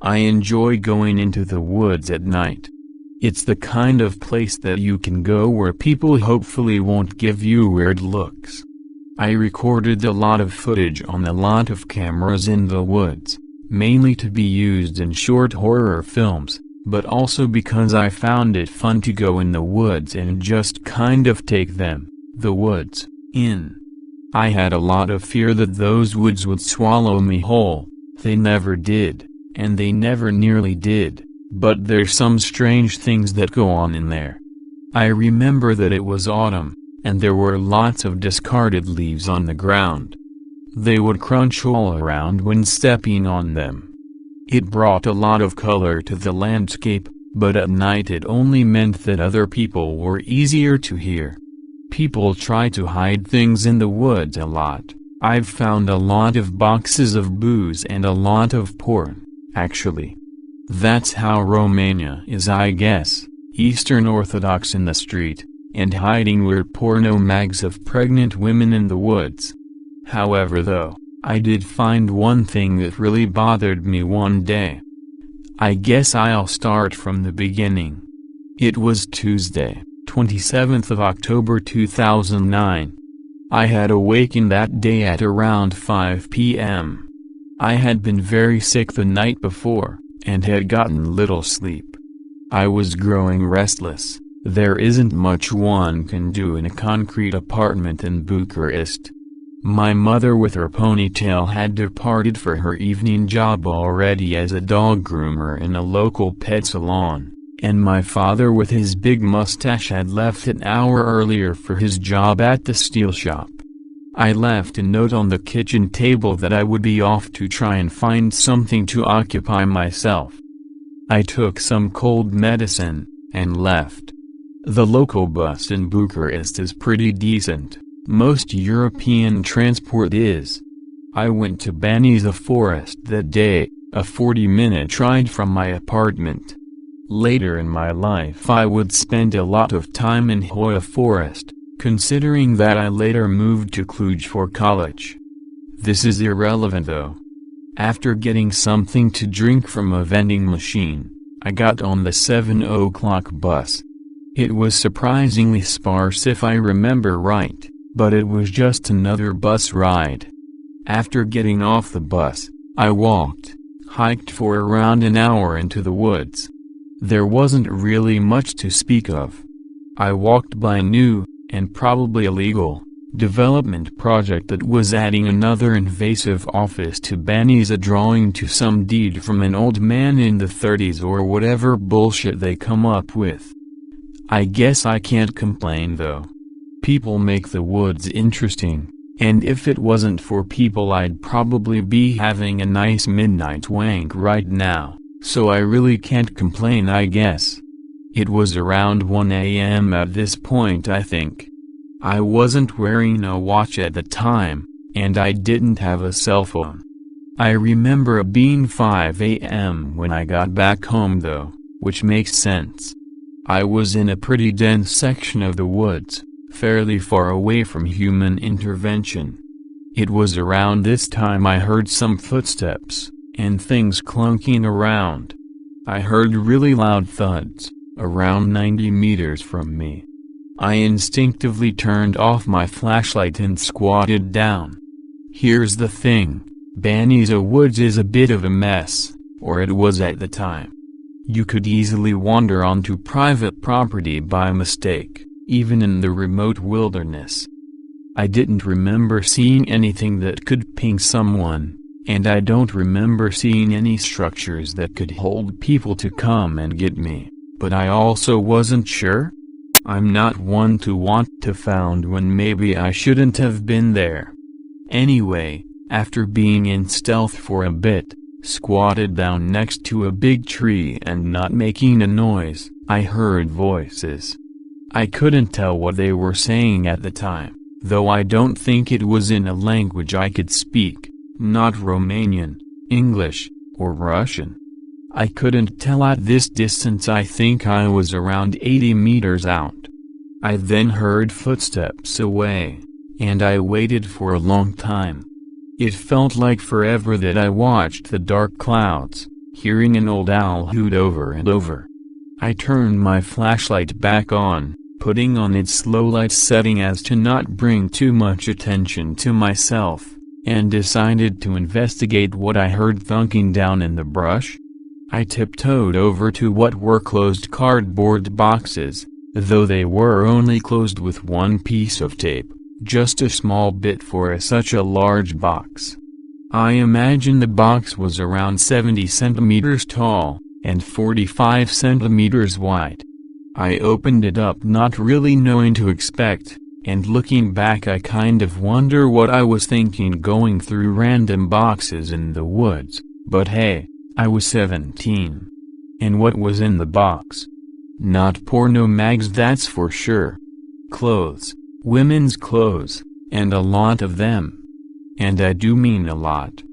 I enjoy going into the woods at night. It's the kind of place that you can go where people hopefully won't give you weird looks. I recorded a lot of footage on a lot of cameras in the woods, mainly to be used in short horror films, but also because I found it fun to go in the woods and just kind of take the woods, in. I had a lot of fear that those woods would swallow me whole. They never did, and they never nearly did, but there's some strange things that go on in there. I remember that it was autumn, and there were lots of discarded leaves on the ground. They would crunch all around when stepping on them. It brought a lot of color to the landscape, but at night it only meant that other people were easier to hear. People try to hide things in the woods a lot. I've found a lot of boxes of booze and a lot of porn, actually. That's how Romania is, I guess, Eastern Orthodox in the street, and hiding weird porno mags of pregnant women in the woods. However though, I did find one thing that really bothered me one day. I guess I'll start from the beginning. It was Tuesday, 27th of October 2009. I had awakened that day at around 5 p.m. I had been very sick the night before, and had gotten little sleep. I was growing restless. There isn't much one can do in a concrete apartment in Bucharest. My mother with her ponytail had departed for her evening job already as a dog groomer in a local pet salon, and my father with his big mustache had left an hour earlier for his job at the steel shop. I left a note on the kitchen table that I would be off to try and find something to occupy myself. I took some cold medicine, and left. The local bus in Bucharest is pretty decent. Most European transport is. I went to Baniza Forest that day, a 40-minute ride from my apartment. Later in my life I would spend a lot of time in Hoia Forest, considering that I later moved to Cluj for college. This is irrelevant though. After getting something to drink from a vending machine, I got on the 7 o'clock bus. It was surprisingly sparse if I remember right, but it was just another bus ride. After getting off the bus, I hiked for around an hour into the woods. There wasn't really much to speak of. I walked by a new, and probably illegal, development project that was adding another invasive office to Baniza, drawing to some deed from an old man in the 30s or whatever bullshit they come up with. I guess I can't complain though. People make the woods interesting, and if it wasn't for people I'd probably be having a nice midnight wank right now, so I really can't complain, I guess. It was around 1 a.m. at this point, I think. I wasn't wearing a watch at the time, and I didn't have a cell phone. I remember it being 5 a.m. when I got back home though, which makes sense. I was in a pretty dense section of the woods, fairly far away from human intervention. It was around this time I heard some footsteps, and things clunking around. I heard really loud thuds, around 90 meters from me. I instinctively turned off my flashlight and squatted down. Here's the thing, Baniza Woods is a bit of a mess, or it was at the time. You could easily wander onto private property by mistake, even in the remote wilderness. I didn't remember seeing anything that could ping someone, and I don't remember seeing any structures that could hold people to come and get me, but I also wasn't sure. I'm not one to want to found when maybe I shouldn't have been there. Anyway, after being in stealth for a bit, squatted down next to a big tree and not making a noise, I heard voices. I couldn't tell what they were saying at the time, though I don't think it was in a language I could speak, not Romanian, English, or Russian. I couldn't tell at this distance. I think I was around 80 meters out. I then heard footsteps away, and I waited for a long time. It felt like forever that I watched the dark clouds, hearing an old owl hoot over and over. I turned my flashlight back on, putting on its slow light setting as to not bring too much attention to myself, and decided to investigate what I heard thunking down in the brush. I tiptoed over to what were closed cardboard boxes, though they were only closed with one piece of tape, just a small bit for such a large box. I imagine the box was around 70 centimeters tall, and 45 centimeters wide. I opened it up not really knowing to expect, and looking back I kind of wonder what I was thinking going through random boxes in the woods, but hey, I was 17. And what was in the box? Not porno mags, that's for sure. Clothes, women's clothes, and a lot of them. And I do mean a lot.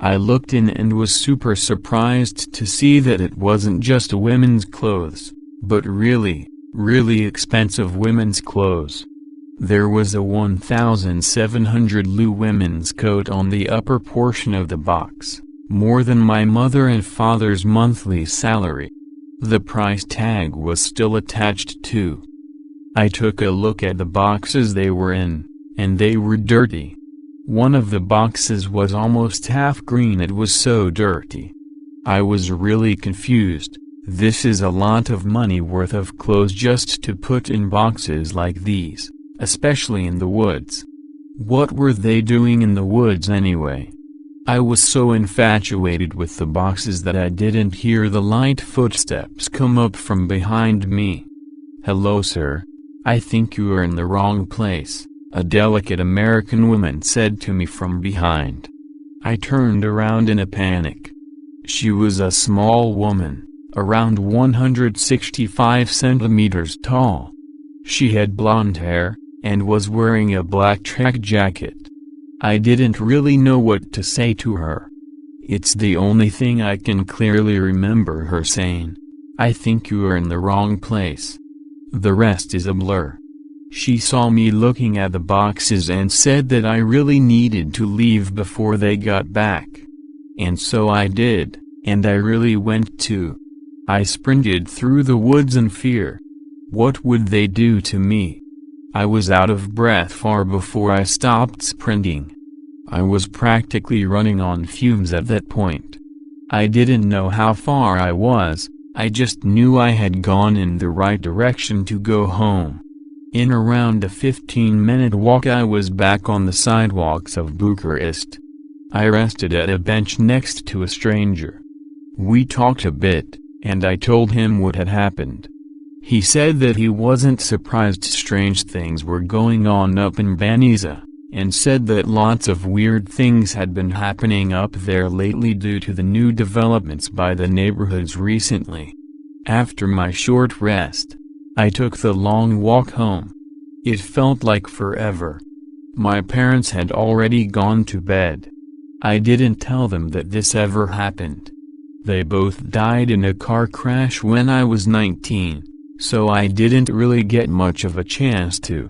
I looked in and was super surprised to see that it wasn't just women's clothes, but really, really expensive women's clothes. There was a 1,700 Lu women's coat on the upper portion of the box, more than my mother and father's monthly salary. The price tag was still attached too. I took a look at the boxes they were in, and they were dirty. One of the boxes was almost half green, it was so dirty. I was really confused. This is a lot of money worth of clothes just to put in boxes like these, especially in the woods. What were they doing in the woods anyway? I was so infatuated with the boxes that I didn't hear the light footsteps come up from behind me. "Hello, sir. I think you are in the wrong place," a delicate American woman said to me from behind. I turned around in a panic. She was a small woman, around 165 centimeters tall. She had blonde hair, and was wearing a black track jacket. I didn't really know what to say to her. It's the only thing I can clearly remember her saying. "I think you are in the wrong place." The rest is a blur. She saw me looking at the boxes and said that I really needed to leave before they got back. And so I did, and I really went to. I sprinted through the woods in fear. What would they do to me? I was out of breath far before I stopped sprinting. I was practically running on fumes at that point. I didn't know how far I was, I just knew I had gone in the right direction to go home. In around a 15-minute walk I was back on the sidewalks of Bucharest. I rested at a bench next to a stranger. We talked a bit, and I told him what had happened. He said that he wasn't surprised strange things were going on up in Baniza, and said that lots of weird things had been happening up there lately due to the new developments by the neighborhoods recently. After my short rest, I took the long walk home. It felt like forever. My parents had already gone to bed. I didn't tell them that this ever happened. They both died in a car crash when I was 19, so I didn't really get much of a chance to.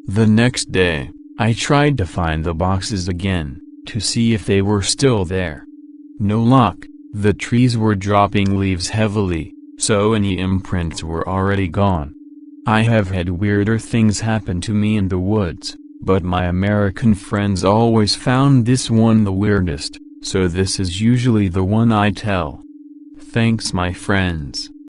The next day, I tried to find the boxes again, to see if they were still there. No luck, the trees were dropping leaves heavily, so any imprints were already gone. I have had weirder things happen to me in the woods, but my American friends always found this one the weirdest, so this is usually the one I tell. Thanks my friends.